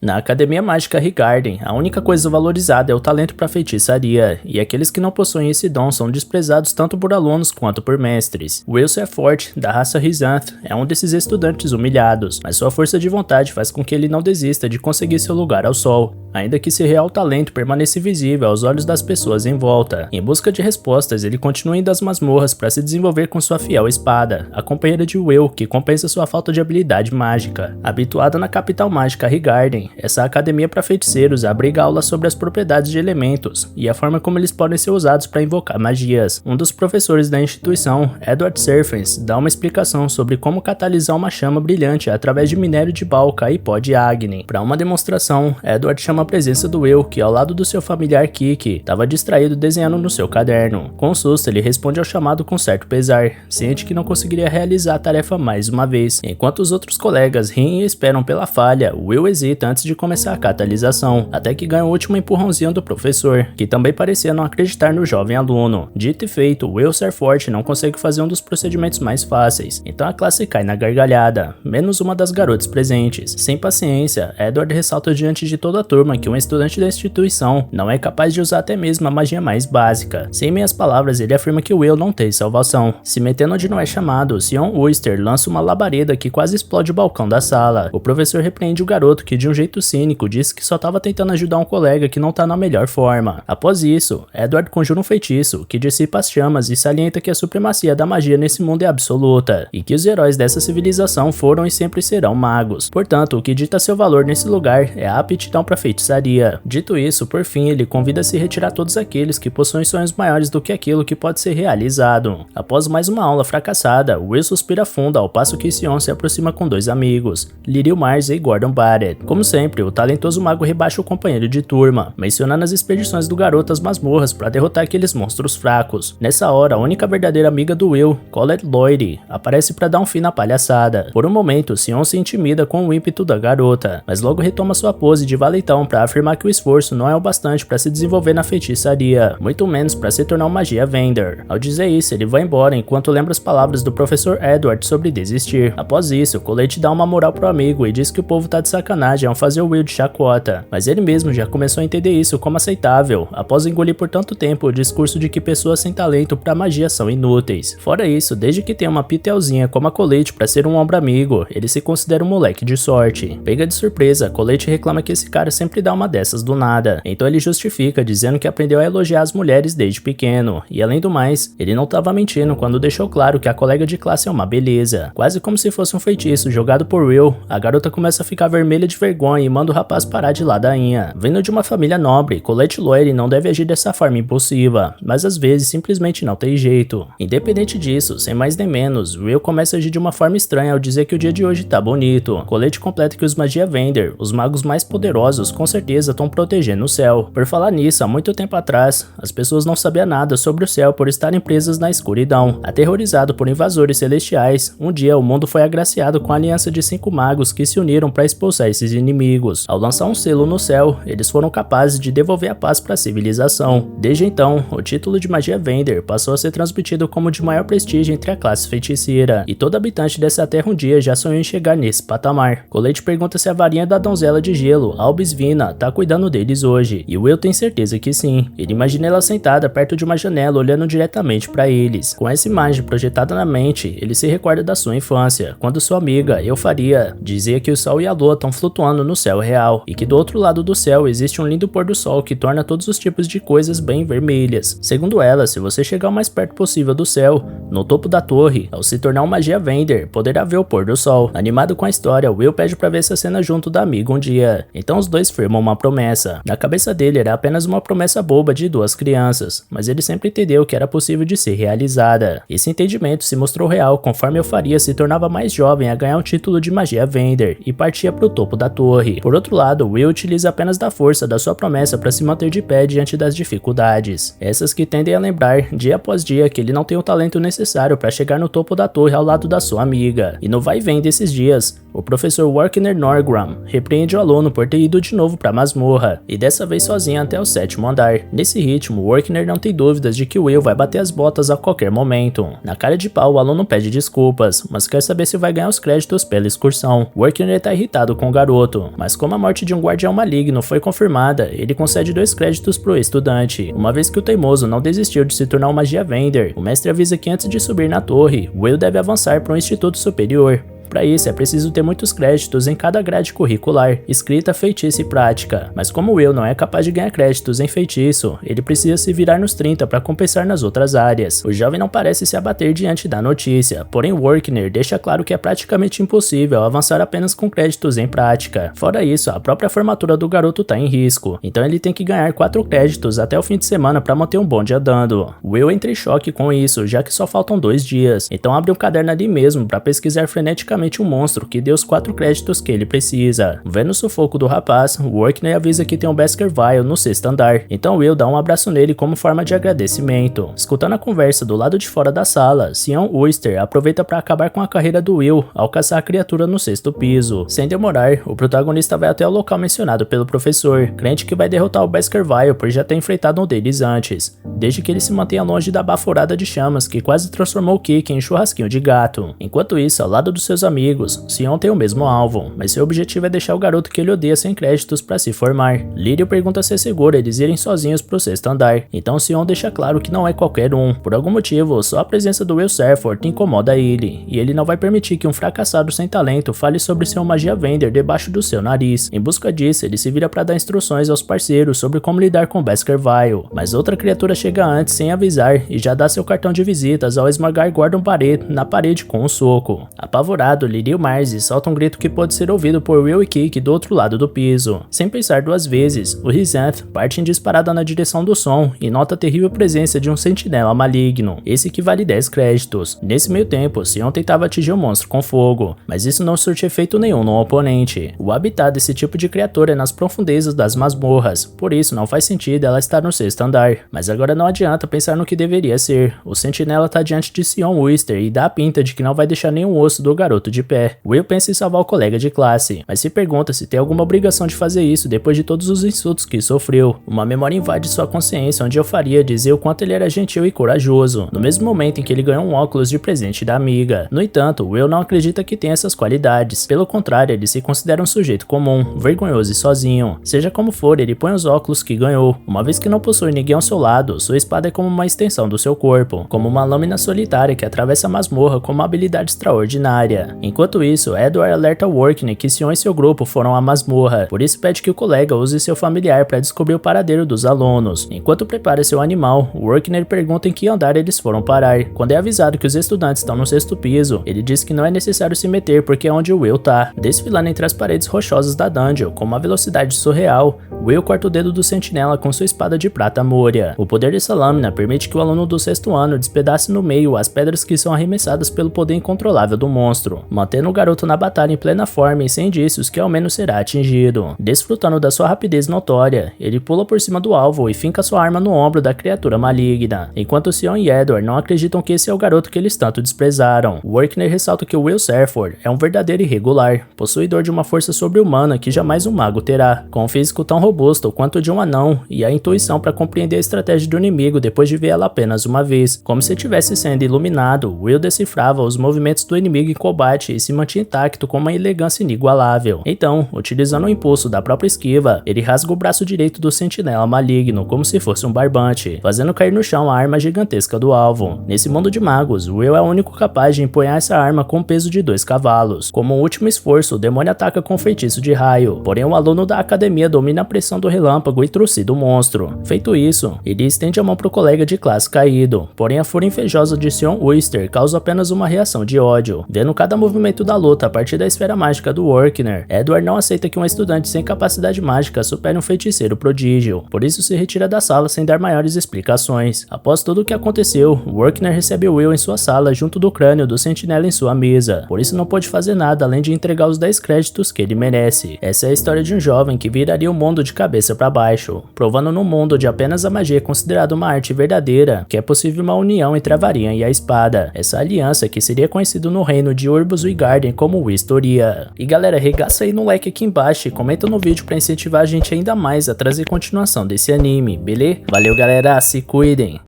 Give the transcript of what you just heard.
Na Academia Mágica Highgarden, a única coisa valorizada é o talento para feitiçaria, e aqueles que não possuem esse dom são desprezados tanto por alunos quanto por mestres. Will Serfort, da raça Rizanth, é um desses estudantes humilhados, mas sua força de vontade faz com que ele não desista de conseguir seu lugar ao sol, ainda que seu real talento permaneça visível aos olhos das pessoas em volta. Em busca de respostas, ele continua indo às masmorras para se desenvolver com sua fiel espada, a companheira de Will, que compensa sua falta de habilidade mágica. Habituada na capital mágica Highgarden, essa academia para feiticeiros abriga aulas sobre as propriedades de elementos e a forma como eles podem ser usados para invocar magias. Um dos professores da instituição, Edward Serfens, dá uma explicação sobre como catalisar uma chama brilhante através de minério de Balca e pó de Agni. Para uma demonstração, Edward chama a presença do Will, que ao lado do seu familiar Kiki, estava distraído desenhando no seu caderno. Com susto, ele responde ao chamado com certo pesar, ciente que não conseguiria realizar a tarefa mais uma vez. Enquanto os outros colegas riem e esperam pela falha, Will hesita antes de começar a catalisação, até que ganha o último empurrãozinho do professor, que também parecia não acreditar no jovem aluno. Dito e feito, Will Serfort não consegue fazer um dos procedimentos mais fáceis, então a classe cai na gargalhada, menos uma das garotas presentes. Sem paciência, Edward ressalta diante de toda a turma que um estudante da instituição não é capaz de usar até mesmo a magia mais básica. Sem meias palavras, ele afirma que Will não tem salvação. Se metendo onde não é chamado, Sion Oyster lança uma labareda que quase explode o balcão da sala. O professor repreende o garoto que, de um jeito cínico, disse que só estava tentando ajudar um colega que não tá na melhor forma. Após isso, Edward conjura um feitiço que dissipa as chamas e salienta que a supremacia da magia nesse mundo é absoluta, e que os heróis dessa civilização foram e sempre serão magos. Portanto, o que dita seu valor nesse lugar é a aptidão para feitiçaria. Dito isso, por fim, ele convida a se retirar todos aqueles que possuem sonhos maiores do que aquilo que pode ser realizado. Após mais uma aula fracassada, Will suspira fundo ao passo que Sion se aproxima com dois amigos, Lyriel Mars e Gordon Barrett. Como sempre, o talentoso mago rebaixa o companheiro de turma, mencionando as expedições do garoto às masmorras para derrotar aqueles monstros fracos. Nessa hora, a única verdadeira amiga do Will, Colette Lloyd, aparece para dar um fim na palhaçada. Por um momento, Sion se intimida com o ímpeto da garota, mas logo retoma sua pose de valentão para afirmar que o esforço não é o bastante para se desenvolver na feitiçaria, muito menos para se tornar um magia vender. Ao dizer isso, ele vai embora enquanto lembra as palavras do professor Edward sobre desistir. Após isso, Colette dá uma moral pro amigo e diz que o povo tá de sacanagem ao fazer o Will de chacota, mas ele mesmo já começou a entender isso como aceitável, após engolir por tanto tempo o discurso de que pessoas sem talento pra magia são inúteis. Fora isso, desde que tem uma pitelzinha como a Colette pra ser um ombro amigo, ele se considera um moleque de sorte. Pega de surpresa, Colette reclama que esse cara sempre dá uma dessas do nada, então ele justifica dizendo que aprendeu a elogiar as mulheres desde pequeno, e além do mais, ele não tava mentindo quando deixou claro que a colega de classe é uma beleza. Quase como se fosse um feitiço jogado por Will, a garota começa a ficar vermelha de vergonha e manda o rapaz parar de ladainha. Vindo de uma família nobre, Colette Lloyd não deve agir dessa forma impulsiva, mas às vezes simplesmente não tem jeito. Independente disso, sem mais nem menos, Will começa a agir de uma forma estranha ao dizer que o dia de hoje tá bonito. Colette completa que os Magia Vender, os magos mais poderosos, com certeza estão protegendo o céu. Por falar nisso, há muito tempo atrás, as pessoas não sabiam nada sobre o céu por estarem presas na escuridão. Aterrorizado por invasores celestiais, um dia o mundo foi agraciado com a aliança de 5 magos que se uniram para expulsar esses inimigos. Ao lançar um selo no céu, eles foram capazes de devolver a paz para a civilização. Desde então, o título de Magia Vender passou a ser transmitido como de maior prestígio entre a classe feiticeira, e todo habitante dessa terra um dia já sonhou em chegar nesse patamar. Colette pergunta se a varinha da donzela de gelo, Albis Vina, tá cuidando deles hoje, e Will tem certeza que sim. Ele imagina ela sentada perto de uma janela olhando diretamente para eles. Com essa imagem projetada na mente, ele se recorda da sua infância, quando sua amiga, Eufaria, dizia que o sol e a lua estão flutuando no céu real, e que do outro lado do céu existe um lindo pôr do sol que torna todos os tipos de coisas bem vermelhas. Segundo ela, se você chegar o mais perto possível do céu, no topo da torre, ao se tornar um magia vender, poderá ver o pôr do sol. Animado com a história, Will pede pra ver essa cena junto da amiga um dia. Então os dois firmam uma promessa. Na cabeça dele era apenas uma promessa boba de 2 crianças, mas ele sempre entendeu que era possível de ser realizada. Esse entendimento se mostrou real conforme Eufaria se tornava mais jovem a ganhar o título de magia vender e partia pro topo da torre. Por outro lado, Will utiliza apenas da força da sua promessa para se manter de pé diante das dificuldades. Essas que tendem a lembrar, dia após dia, que ele não tem o talento necessário para chegar no topo da torre ao lado da sua amiga. E no vai e vem desses dias, o professor Workner Norgram repreende o aluno por ter ido de novo para a masmorra, e dessa vez sozinho até o 7º andar. Nesse ritmo, Workner não tem dúvidas de que Will vai bater as botas a qualquer momento. Na cara de pau, o aluno pede desculpas, mas quer saber se vai ganhar os créditos pela excursão. Workner tá irritado com o garoto, crédito. Mas como a morte de um guardião maligno foi confirmada, ele concede 2 créditos pro estudante. Uma vez que o teimoso não desistiu de se tornar um magia vender, o mestre avisa que antes de subir na torre, Will deve avançar para um instituto superior. Para isso é preciso ter muitos créditos em cada grade curricular, escrita, feitiço e prática. Mas como Will não é capaz de ganhar créditos em feitiço, ele precisa se virar nos 30 para compensar nas outras áreas. O jovem não parece se abater diante da notícia, porém Workner deixa claro que é praticamente impossível avançar apenas com créditos em prática. Fora isso, a própria formatura do garoto está em risco, então ele tem que ganhar 4 créditos até o fim de semana para manter um bonde andando. Will entra em choque com isso, já que só faltam 2 dias, então abre um caderno ali mesmo para pesquisar freneticamente um monstro que deu os 4 créditos que ele precisa. Vendo o sufoco do rapaz, Workner avisa que tem um Baskerville no 6º andar, então Will dá um abraço nele como forma de agradecimento. Escutando a conversa do lado de fora da sala, Sion Oyster aproveita para acabar com a carreira do Will ao caçar a criatura no 6º piso. Sem demorar, o protagonista vai até o local mencionado pelo professor, crente que vai derrotar o Baskerville por já ter enfrentado um deles antes, desde que ele se mantenha longe da baforada de chamas que quase transformou o Kiki em churrasquinho de gato. Enquanto isso, ao lado dos seus amigos, Sion tem o mesmo alvo, mas seu objetivo é deixar o garoto que ele odeia sem créditos para se formar. Lírio pergunta se é seguro eles irem sozinhos pro 6º andar, então Sion deixa claro que não é qualquer um. Por algum motivo, só a presença do Will Safford incomoda ele, e ele não vai permitir que um fracassado sem talento fale sobre seu magia vender debaixo do seu nariz. Em busca disso, ele se vira para dar instruções aos parceiros sobre como lidar com Baskerville, mas outra criatura chega antes sem avisar e já dá seu cartão de visitas ao esmagar Gordon Barrett na parede com um soco. Apavorado, Lírio e Marzi solta um grito que pode ser ouvido por Will e Kiki do outro lado do piso. Sem pensar 2 vezes, o Rizanth parte em disparada na direção do som e nota a terrível presença de um sentinela maligno, esse que vale 10 créditos. Nesse meio tempo, Sion tentava atingir o monstro com fogo, mas isso não surte efeito nenhum no oponente. O habitat desse tipo de criatura é nas profundezas das masmorras, por isso não faz sentido ela estar no 6º andar. Mas agora não adianta pensar no que deveria ser. O sentinela tá diante de Sion Oyster e dá a pinta de que não vai deixar nenhum osso do garoto de pé. Will pensa em salvar o colega de classe, mas se pergunta se tem alguma obrigação de fazer isso depois de todos os insultos que sofreu. Uma memória invade sua consciência onde Eufaria dizia o quanto ele era gentil e corajoso, no mesmo momento em que ele ganhou um óculos de presente da amiga. No entanto, Will não acredita que tem essas qualidades, pelo contrário, ele se considera um sujeito comum, vergonhoso e sozinho. Seja como for, ele põe os óculos que ganhou. Uma vez que não possui ninguém ao seu lado, sua espada é como uma extensão do seu corpo, como uma lâmina solitária que atravessa a masmorra com uma habilidade extraordinária. Enquanto isso, Edward alerta Workner que Sion e seu grupo foram à masmorra, por isso pede que o colega use seu familiar para descobrir o paradeiro dos alunos. Enquanto prepara seu animal, Workner pergunta em que andar eles foram parar. Quando é avisado que os estudantes estão no 6º piso, ele diz que não é necessário se meter porque é onde o Will tá. Desfilando entre as paredes rochosas da dungeon com uma velocidade surreal, Will corta o dedo do sentinela com sua espada de prata Moria. O poder dessa lâmina permite que o aluno do 6º ano despedace no meio as pedras que são arremessadas pelo poder incontrolável do monstro, mantendo o garoto na batalha em plena forma e sem indícios que ao menos será atingido. Desfrutando da sua rapidez notória, ele pula por cima do alvo e finca sua arma no ombro da criatura maligna, enquanto Sion e Edward não acreditam que esse é o garoto que eles tanto desprezaram. Workner ressalta que o Will Safford é um verdadeiro irregular, possuidor de uma força sobre-humana que jamais um mago terá, com um físico tão robusto quanto de um anão e a intuição para compreender a estratégia do inimigo depois de ver ela apenas uma vez. Como se estivesse sendo iluminado, Will decifrava os movimentos do inimigo em combate e se mantinha intacto com uma elegância inigualável. Então, utilizando o impulso da própria esquiva, ele rasga o braço direito do sentinela maligno como se fosse um barbante, fazendo cair no chão a arma gigantesca do alvo. Nesse mundo de magos, Will é o único capaz de empunhar essa arma com o peso de 2 cavalos. Como um último esforço, o demônio ataca com um feitiço de raio, porém o aluno da academia domina a pressão do relâmpago e trucida o monstro. Feito isso, ele estende a mão para o colega de classe caído, porém a fúria invejosa de Sion Oyster causa apenas uma reação de ódio. Vendo cada movimento da luta a partir da esfera mágica do Workner, Edward não aceita que um estudante sem capacidade mágica supere um feiticeiro prodígio, por isso se retira da sala sem dar maiores explicações. Após tudo o que aconteceu, Workner recebe Will em sua sala junto do crânio do sentinela em sua mesa, por isso não pôde fazer nada além de entregar os 10 créditos que ele merece. Essa é a história de um jovem que viraria o mundo de cabeça para baixo, provando no mundo onde apenas a magia é considerada uma arte verdadeira, que é possível uma união entre a varinha e a espada, essa aliança que seria conhecido no reino de Urbus Garden como Wistoria. E galera, regaça aí no like aqui embaixo e comenta no vídeo para incentivar a gente ainda mais a trazer continuação desse anime, beleza? Valeu galera, se cuidem!